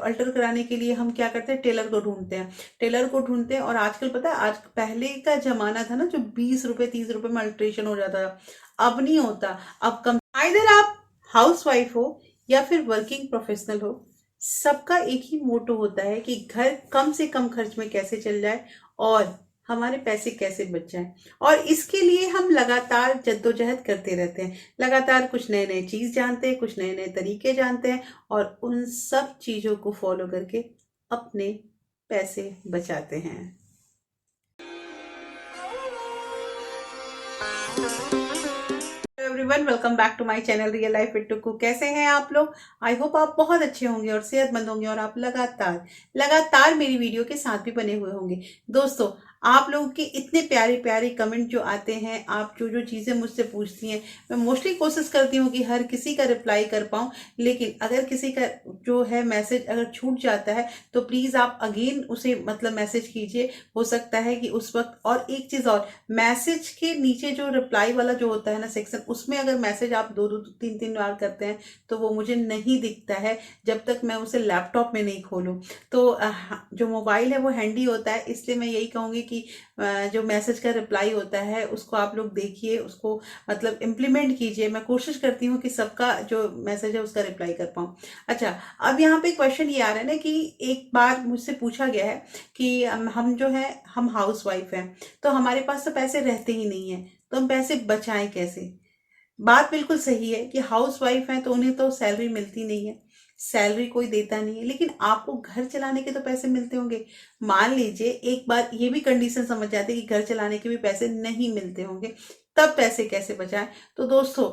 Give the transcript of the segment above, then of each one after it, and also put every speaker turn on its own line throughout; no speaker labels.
तो अल्टर कराने के लिए हम क्या करते हैं, टेलर को ढूंढते हैं, टेलर को ढूंढते हैं। और आजकल पता है, आज पहले का जमाना था ना, जो 20 रुपए 30 रुपए में अल्ट्रेशन हो जाता था, अब नहीं होता। अब कम, आइदर आप हाउस वाइफ हो या फिर वर्किंग प्रोफेशनल हो, सबका एक ही मोटो होता है कि घर कम से कम खर्च में कैसे चल जाए और हमारे पैसे कैसे बच जाएं। और इसके लिए हम लगातार जद्दोजहद करते रहते हैं, लगातार कुछ नए नए चीज जानते हैं, कुछ नए नए तरीके जानते हैं, और उन सब चीजों को फॉलो करके अपने पैसे बचाते हैं। Everyone, welcome back to my channel real life with Tuku. कैसे हैं आप लोग? आई होप आप बहुत अच्छे होंगे और सेहतमंद होंगे, और आप लगातार लगातार मेरी वीडियो के साथ भी बने हुए होंगे। दोस्तों, आप लोगों के इतने प्यारे प्यारे कमेंट जो आते हैं, आप जो जो चीज़ें मुझसे पूछती हैं, मैं मोस्टली कोशिश करती हूँ कि हर किसी का रिप्लाई कर पाऊँ। लेकिन अगर किसी का जो है मैसेज अगर छूट जाता है तो प्लीज़ आप अगेन उसे मतलब मैसेज कीजिए। हो सकता है कि उस वक्त, और एक चीज़ और, मैसेज के नीचे जो रिप्लाई वाला जो होता है ना सेक्शन, उसमें अगर मैसेज आप दो दो तीन तीन बार करते हैं तो वो मुझे नहीं दिखता है जब तक मैं उसे लैपटॉप में नहीं खोलूं। तो जो मोबाइल है वो हैंडी होता है, इसलिए मैं यही कहूँगी कि जो मैसेज का रिप्लाई होता है उसको आप लोग देखिए, उसको मतलब इम्प्लीमेंट कीजिए। मैं कोशिश करती हूँ कि सबका जो मैसेज है उसका रिप्लाई कर पाऊँ। अच्छा, अब यहाँ पे क्वेश्चन ये आ रहा है ना कि एक बार मुझसे पूछा गया है कि हम जो है, हम हाउस वाइफ हैं, तो हमारे पास तो पैसे रहते ही नहीं है, तो हम पैसे बचाएं कैसे। बात बिल्कुल सही है कि हाउस वाइफ हैं तो उन्हें तो सैलरी मिलती नहीं है, सैलरी कोई देता नहीं है, लेकिन आपको घर चलाने के तो पैसे मिलते होंगे। मान लीजिए एक बार ये भी कंडीशन समझ जाते कि घर चलाने के भी पैसे नहीं मिलते होंगे, तब पैसे कैसे बचाएं। तो दोस्तों,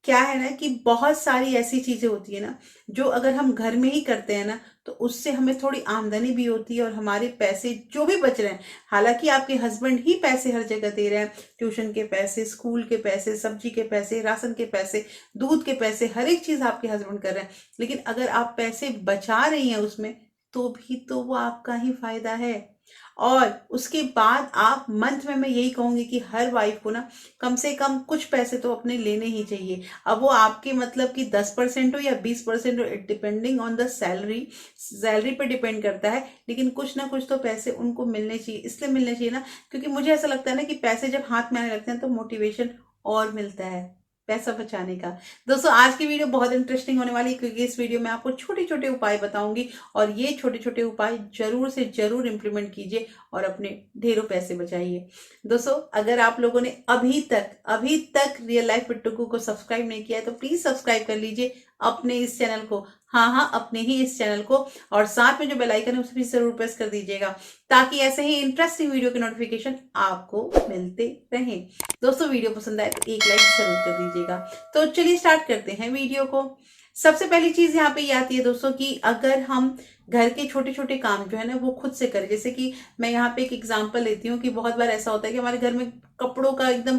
क्या है ना कि बहुत सारी ऐसी चीजें होती है ना, जो अगर हम घर में ही करते हैं ना, तो उससे हमें थोड़ी आमदनी भी होती है, और हमारे पैसे जो भी बच रहे हैं, हालांकि आपके हस्बैंड ही पैसे हर जगह दे रहे हैं, ट्यूशन के पैसे, स्कूल के पैसे, सब्जी के पैसे, राशन के पैसे, दूध के पैसे, हर एक चीज आपके हस्बैंड कर रहे हैं, लेकिन अगर आप पैसे बचा रही हैं उसमें, तो भी तो वो आपका ही फायदा है। और उसके बाद आप मंथ में, मैं यही कहूंगी कि हर वाइफ को ना कम से कम कुछ पैसे तो अपने लेने ही चाहिए। अब वो आपके मतलब कि 10% हो या 20% हो, it depending on the salary, salary पे डिपेंड करता है, लेकिन कुछ ना कुछ तो पैसे उनको मिलने चाहिए। इसलिए मिलने चाहिए ना, क्योंकि मुझे ऐसा लगता है ना कि पैसे जब हाथ में आने लगते हैं तो मोटिवेशन और मिलता है पैसा बचाने का। दोस्तों, आज की वीडियो बहुत इंटरेस्टिंग होने वाली है, क्योंकि इस वीडियो में आपको छोटे छोटे उपाय बताऊंगी, और ये छोटे छोटे उपाय जरूर से जरूर इंप्लीमेंट कीजिए और अपने ढेरों पैसे बचाइए। दोस्तों, अगर आप लोगों ने अभी तक रियल लाइफ विद टुकू को सब्सक्राइब नहीं किया है तो प्लीज सब्सक्राइब कर लीजिए अपने इस चैनल को। हाँ, अपने ही इस चैनल को, और साथ में जो बेल आइकन है उसे भी जरूर प्रेस कर दीजिएगा, ताकि ऐसे ही इंटरेस्टिंग वीडियो के नोटिफिकेशन आपको मिलते रहें। दोस्तों, वीडियो पसंद आए तो एक लाइक जरूर कर दीजिएगा। तो चलिए स्टार्ट करते हैं वीडियो को। सबसे पहली चीज यहाँ पे ये आती है दोस्तों कि अगर हम घर के छोटे छोटे काम जो है ना वो खुद से करें। जैसे कि मैं यहाँ पे एक एग्जांपल लेती हूँ कि बहुत बार ऐसा होता है कि हमारे घर में कपड़ों का एकदम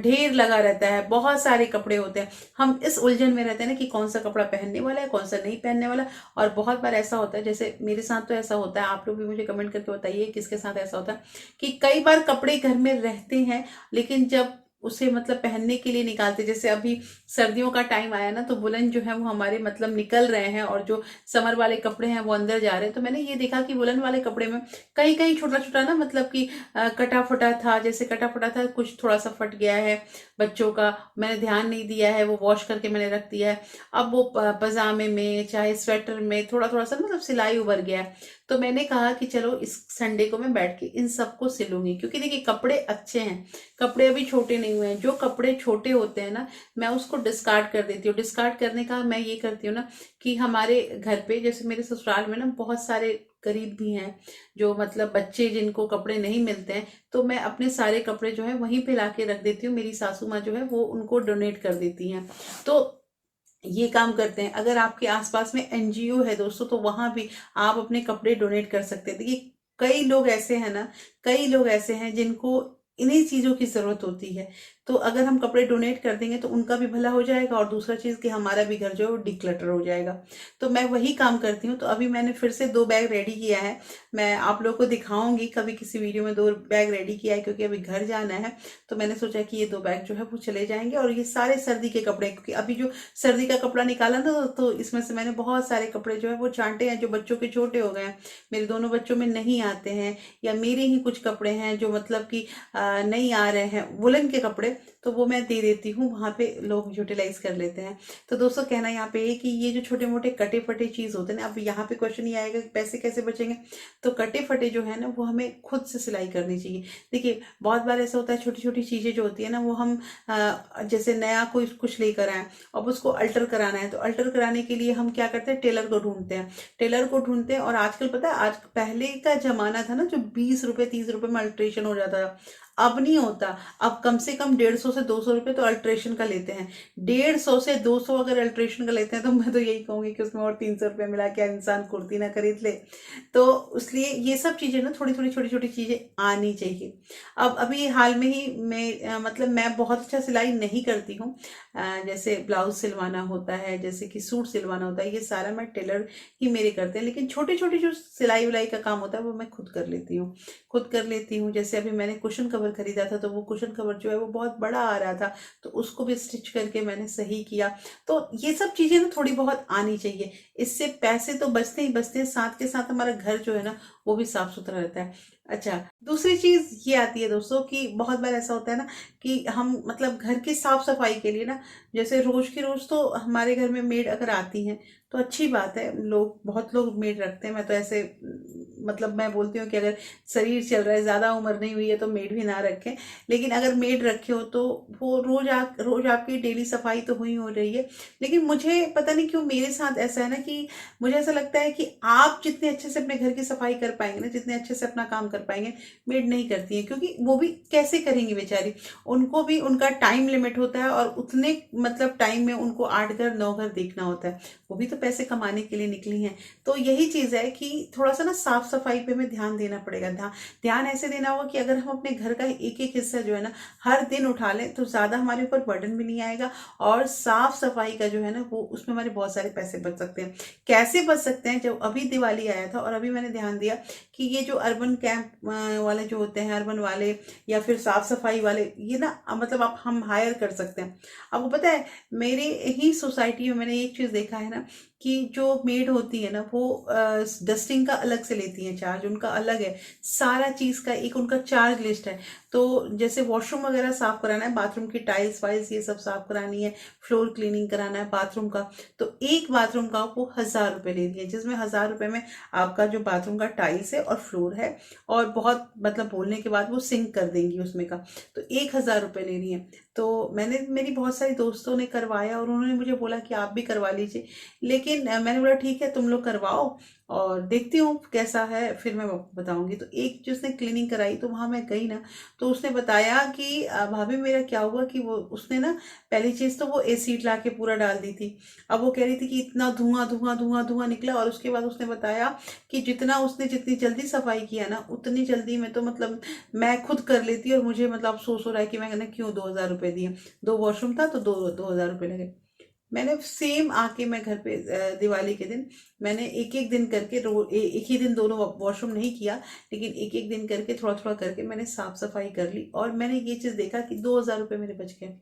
ढेर लगा रहता है, बहुत सारे कपड़े होते हैं, हम इस उलझन में रहते हैं ना कि कौन सा कपड़ा पहनने वाला है, कौन सा नहीं पहनने वाला। और बहुत बार ऐसा होता है, जैसे मेरे साथ तो ऐसा होता है, आप लोग भी मुझे कमेंट करके बताइए किसके साथ ऐसा होता है, कि कई बार कपड़े घर में रहते हैं, लेकिन जब उसे मतलब पहनने के लिए निकालते, जैसे अभी सर्दियों का टाइम आया ना, तो वुलन जो है वो हमारे मतलब निकल रहे हैं, और जो समर वाले कपड़े हैं वो अंदर जा रहे हैं। तो मैंने ये देखा कि वुलन वाले कपड़े में कहीं कहीं छोटा छोटा ना, मतलब कि कटा फटा था, जैसे कटा फटा था, कुछ थोड़ा सा फट गया है बच्चों का, मैंने ध्यान नहीं दिया है, वो वॉश करके मैंने रख दिया है। अब वो पजामे में चाहे स्वेटर में थोड़ा थोड़ा सा मतलब सिलाई उभर गया है। तो मैंने कहा कि चलो इस संडे को मैं बैठ के इन सबको सिलूंगी, क्योंकि देखिए कपड़े अच्छे हैं, कपड़े अभी छोटे नहीं हुए हैं। जो कपड़े छोटे होते हैं ना, मैं उसको डिस्कार्ड कर देती हूँ। डिस्कार्ड करने का मैं ये करती हूँ ना कि हमारे घर पे, जैसे मेरे ससुराल में ना बहुत सारे गरीब भी हैं, जो मतलब बच्चे जिनको कपड़े नहीं मिलते हैं, तो मैं अपने सारे कपड़े जो है वहीं पे लाके रख देती हूँ। मेरी सासू माँ जो है वो उनको डोनेट कर देती हैं। तो ये काम करते हैं। अगर आपके आसपास में एनजीओ है दोस्तों, तो वहां भी आप अपने कपड़े डोनेट कर सकते हैं। देखिए, कई लोग ऐसे हैं ना, कई लोग ऐसे हैं जिनको इन्हीं चीजों की जरूरत होती है। तो अगर हम कपड़े डोनेट कर देंगे तो उनका भी भला हो जाएगा, और दूसरा चीज़ कि हमारा भी घर जो है वो डिक्लटर हो जाएगा। तो मैं वही काम करती हूँ। तो अभी मैंने फिर से 2 बैग रेडी किया है। मैं आप लोगों को दिखाऊंगी कभी किसी वीडियो में, 2 बैग रेडी किया है क्योंकि अभी घर जाना है। तो मैंने सोचा कि ये 2 बैग जो है वो चले जाएंगे, और ये सारे सर्दी के कपड़े, क्योंकि अभी जो सर्दी का कपड़ा निकाला ना तो इसमें से मैंने बहुत सारे कपड़े जो है वो छांटे हैं जो बच्चों के छोटे हो गए हैं, मेरे दोनों बच्चों में नहीं आते हैं, या मेरे ही कुछ कपड़े हैं जो मतलब कि नहीं आ रहे हैं वुलन के कपड़े, तो वो मैं दे देती हूँ, वहां पे लोग यूटिलाइज कर लेते हैं। तो दोस्तों कहना यहाँ पे है कि ये जो छोटे मोटे कटे फटे चीज होते हैं ना, अब यहाँ पे क्वेश्चन ये आएगा कि पैसे कैसे बचेंगे। तो कटे फटे जो है ना वो हमें खुद से सिलाई करनी चाहिए। देखिए बहुत बार ऐसा होता है, छोटी छोटी चीजें जो होती है ना वो हम जैसे नया कोई कुछ लेकर आए, अब उसको अल्टर कराना है, तो अल्टर कराने के लिए हम क्या करते हैं, टेलर को ढूंढते हैं, टेलर को ढूंढते हैं। और आजकल पता है, आज पहले का जमाना था ना जो 20 रुपए 30 रुपए में अल्ट्रेशन हो जाता था, अब नहीं होता। अब कम से कम 150 से 200 रुपए तो अल्ट्रेशन का लेते हैं। 150 से 200 अगर अल्ट्रेशन का लेते हैं तो मैं तो यही कहूंगी कि उसमें और 300 रुपये मिला के इंसान कुर्ती ना खरीद ले। तो इसलिए ये सब चीजें ना थोड़ी थोड़ी छोटी छोटी चीजें आनी चाहिए। अब अभी हाल में ही मैं मतलब मैं बहुत अच्छा सिलाई नहीं करती हूँ। जैसे ब्लाउज सिलवाना होता है, जैसे कि सूट सिलवाना होता है, ये सारा मैं टेलर ही मेरे करते हैं। लेकिन छोटी छोटी जो सिलाई विलाई का काम होता है वो मैं खुद कर लेती हूँ, खुद कर लेती हूँ। जैसे अभी मैंने कुशन कवर खरीदा था, तो वो कुशन कवर जो है वो बहुत बड़ा आ रहा था, तो उसको भी स्टिच करके मैंने सही किया। तो ये सब चीजें ना थोड़ी बहुत आनी चाहिए, इससे पैसे तो बचते ही बचते हैं, साथ के साथ हमारा घर जो है ना वो भी साफ सुथरा रहता है। अच्छा, दूसरी चीज ये आती है दोस्तों कि बहुत बार ऐसा होता है ना कि हम मतलब घर की साफ सफाई के लिए ना, जैसे रोज की रोज तो हमारे घर में मेड अगर आती हैं तो अच्छी बात है, लोग बहुत लोग मेड रखते हैं। मैं तो ऐसे मतलब मैं बोलती हूँ कि अगर शरीर चल रहा है, ज्यादा उम्र नहीं हुई है, तो मेड भी ना रखें। लेकिन अगर मेड रखे हो तो वो रोज आपकी डेली सफाई तो हुई हो रही है। लेकिन मुझे पता नहीं क्यों मेरे साथ ऐसा है ना कि मुझे ऐसा लगता है कि आप जितने अच्छे से अपने घर की सफाई कर पाएंगे ना, जितने अच्छे से अपना काम कर पाएंगे, मेड नहीं करती है। क्योंकि वो भी कैसे करेंगी बेचारी, उनको भी उनका टाइम लिमिट होता है, और उतने मतलब टाइम में उनको 8 घर 9 घर देखना होता है, वो भी तो पैसे कमाने के लिए निकली हैं। तो यही चीज है कि थोड़ा सा ना साफ सफाई पे हमें ध्यान देना पड़ेगा। ध्यान ऐसे देना होगा कि अगर हम अपने घर का एक एक हिस्सा जो है ना हर दिन उठा लें तो ज्यादा हमारे ऊपर बर्डन भी नहीं आएगा, और साफ सफाई का जो है ना वो उसमें हमारे बहुत सारे पैसे बच सकते हैं। कैसे बच सकते हैं, जब अभी दिवाली आया था और अभी मैंने ध्यान दिया कि ये जो अर्बन कैंप वाले जो होते हैं, अर्बन वाले या फिर साफ सफाई वाले, ये ना मतलब आप हम हायर कर सकते हैं। आपको पता है मेरे ही सोसाइटी में मैंने एक चीज देखा है ना कि जो मेड होती है ना वो डस्टिंग का अलग से लेती है चार्ज, उनका अलग है, सारा चीज का एक उनका चार्ज लिस्ट है। तो जैसे वॉशरूम वगैरह साफ कराना है, बाथरूम की टाइल्स वाइल्स ये सब साफ करानी है, फ्लोर क्लीनिंग कराना है बाथरूम का, तो एक बाथरूम का वो 1000 रुपये ले रही है, जिसमें 1000 रुपये में आपका जो बाथरूम का टाइल्स है और फ्लोर है, और बहुत मतलब बोलने के बाद वो सिंक कर देंगी उसमें का, तो 1000 रुपये ले रही है। तो मैंने मेरी बहुत सारी दोस्तों ने करवाया और उन्होंने मुझे बोला कि आप भी करवा लीजिए। लेकिन मैंने बोला ठीक है तुम लोग करवाओ, और देखती हूँ कैसा है फिर मैं बताऊंगी। तो एक जिसने क्लीनिंग कराई तो वहां मैं गई ना, तो उसने बताया कि भाभी मेरा क्या हुआ कि वो उसने ना पहली चीज तो वो एसिड ला के पूरा डाल दी थी। अब वो कह रही थी कि इतना धुआं धुआं धुआं धुआं निकला, और उसके बाद उसने बताया कि जितना उसने जितनी जल्दी सफाई किया ना उतनी जल्दी में तो मतलब मैं खुद कर लेती, और मुझे मतलब अफसोस हो रहा है कि मैंने क्यों 2000 रुपये दिए। 2 वॉशरूम था तो 2000 रुपये लगे। मैंने सेम आके मैं घर पे दिवाली के दिन मैंने एक एक दिन करके एक ही दिन दोनों वॉशरूम नहीं किया, लेकिन एक एक दिन करके थोड़ा थोड़ा करके मैंने साफ सफाई कर ली, और मैंने ये चीज देखा कि 2000 रुपये मेरे बच गए।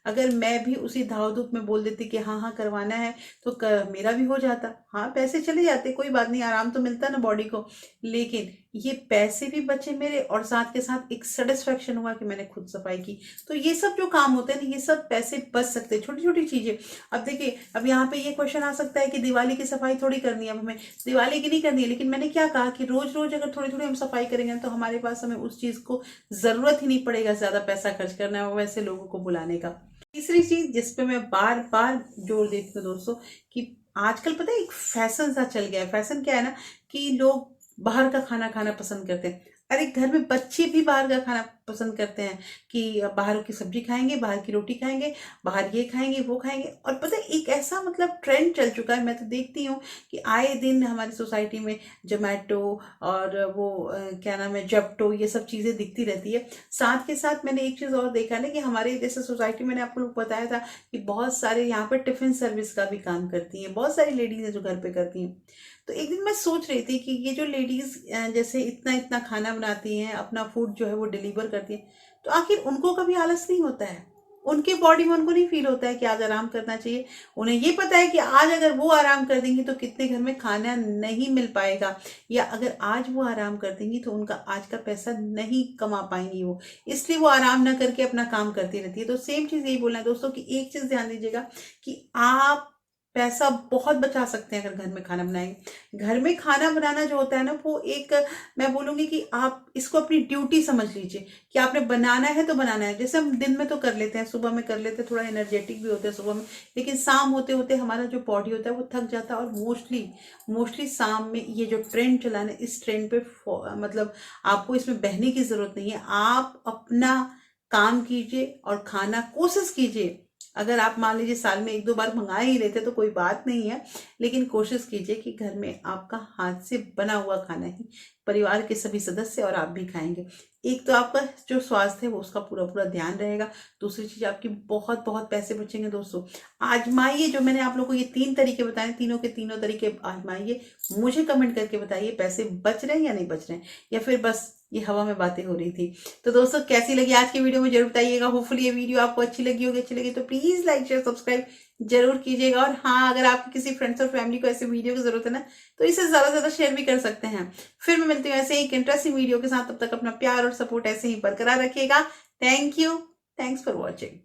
अगर मैं भी उसी धाव धूप में बोल देती कि हाँ हाँ करवाना है तो मेरा भी हो जाता, हाँ पैसे चले जाते, कोई बात नहीं, आराम तो मिलता ना बॉडी को। लेकिन ये पैसे भी बचे मेरे, और साथ के साथ एक सेटिस्फेक्शन हुआ कि मैंने खुद सफाई की। तो ये सब जो काम होते हैं ना, ये सब पैसे बच सकते हैं, छोटी छोटी चीजें। अब देखिए, अब यहाँ पे ये क्वेश्चन आ सकता है कि दिवाली की सफाई थोड़ी करनी है, अब हमें दिवाली की नहीं करनी है, लेकिन मैंने क्या कहा कि रोज रोज अगर थोड़ी थोड़ी हम सफाई करेंगे तो हमारे पास हमें उस चीज को जरूरत ही नहीं पड़ेगा ज्यादा पैसा खर्च करना है वैसे लोगों को बुलाने का। तीसरी चीज जिसपे मैं बार बार जोर देती हूँ दोस्तों, कि आजकल पता है एक फैशन सा चल गया है। फैशन क्या है ना कि लोग बाहर का खाना खाना पसंद करते हैं। अरे घर में बच्चे भी बाहर का खाना पसंद करते हैं कि बाहर की सब्जी खाएंगे, बाहर की रोटी खाएंगे, बाहर ये खाएंगे वो खाएंगे। और पता है एक ऐसा मतलब ट्रेंड चल चुका है, मैं तो देखती हूँ कि आए दिन हमारी सोसाइटी में जोमेटो और वो क्या नाम है, जेप्टो, ये सब चीज़ें दिखती रहती है। साथ के साथ मैंने एक चीज़ और देखा ना कि हमारे जैसे सोसाइटी, मैंने आपको बताया था कि बहुत सारे यहाँ पर टिफिन सर्विस का भी काम करती हैं, बहुत सारी लेडीज हैं जो घर पे करती हैं। तो एक दिन मैं सोच रही थी कि ये जो लेडीज जैसे इतना इतना खाना बनाती हैं, अपना फूड जो है वो डिलीवर करती हैं, तो आखिर उनको कभी आलस नहीं होता है? उनके बॉडी में उनको नहीं फील होता है कि आज आराम करना चाहिए? उन्हें ये पता है कि आज अगर वो आराम कर देंगी तो कितने घर में खाना नहीं मिल पाएगा, या अगर आज वो आराम कर देंगी तो उनका आज का पैसा नहीं कमा पाएंगी वो, इसलिए वो आराम ना करके अपना काम करती रहती है। तो सेम चीज यही बोलना है दोस्तों कि एक चीज ध्यान दीजिएगा कि आप पैसा बहुत बचा सकते हैं अगर घर में खाना बनाएंगे। घर में खाना बनाना जो होता है ना, वो एक, मैं बोलूंगी कि आप इसको अपनी ड्यूटी समझ लीजिए कि आपने बनाना है तो बनाना है। जैसे हम दिन में तो कर लेते हैं, सुबह में कर लेते हैं, थोड़ा एनर्जेटिक भी होते हैं सुबह में, लेकिन शाम होते होते हमारा जो बॉडी होता है वो थक जाता है। और मोस्टली मोस्टली शाम में ये जो ट्रेंड चला है ना, इस ट्रेंड पे मतलब आपको इसमें बहने की जरूरत नहीं है। आप अपना काम कीजिए और खाना कोशिश कीजिए। अगर आप मान लीजिए साल में एक दो बार मंगा ही लेते तो कोई बात नहीं है, लेकिन कोशिश कीजिए कि घर में आपका हाथ से बना हुआ खाना ही परिवार के सभी सदस्य और आप भी खाएंगे। एक तो आपका जो स्वास्थ्य है वो उसका पूरा पूरा ध्यान रहेगा, दूसरी चीज आपकी बहुत बहुत पैसे बचेंगे। दोस्तों आजमाइए, जो मैंने आप लोगों को ये 3 तरीके बताए, तीनों के तीनों तरीके आजमाइए, मुझे कमेंट करके बताइए पैसे बच रहे हैं या नहीं बच रहे हैं, या फिर बस ये हवा में बातें हो रही थी। तो दोस्तों कैसी लगी आज की वीडियो में जरूर बताइएगा। होपफुली ये वीडियो आपको अच्छी लगी होगी, अच्छी लगी तो प्लीज लाइक शेयर सब्सक्राइब जरूर कीजिएगा। और हाँ, अगर आपके किसी फ्रेंड्स और फैमिली को ऐसे वीडियो की जरूरत है ना, तो इसे ज्यादा से ज्यादा शेयर भी कर सकते हैं। फिर मैं मिलती हूँ ऐसे ही एक इंटरेस्टिंग वीडियो के साथ, तब तक अपना प्यार और सपोर्ट ऐसे ही बरकरार रखिएगा। Thank you, thanks for watching.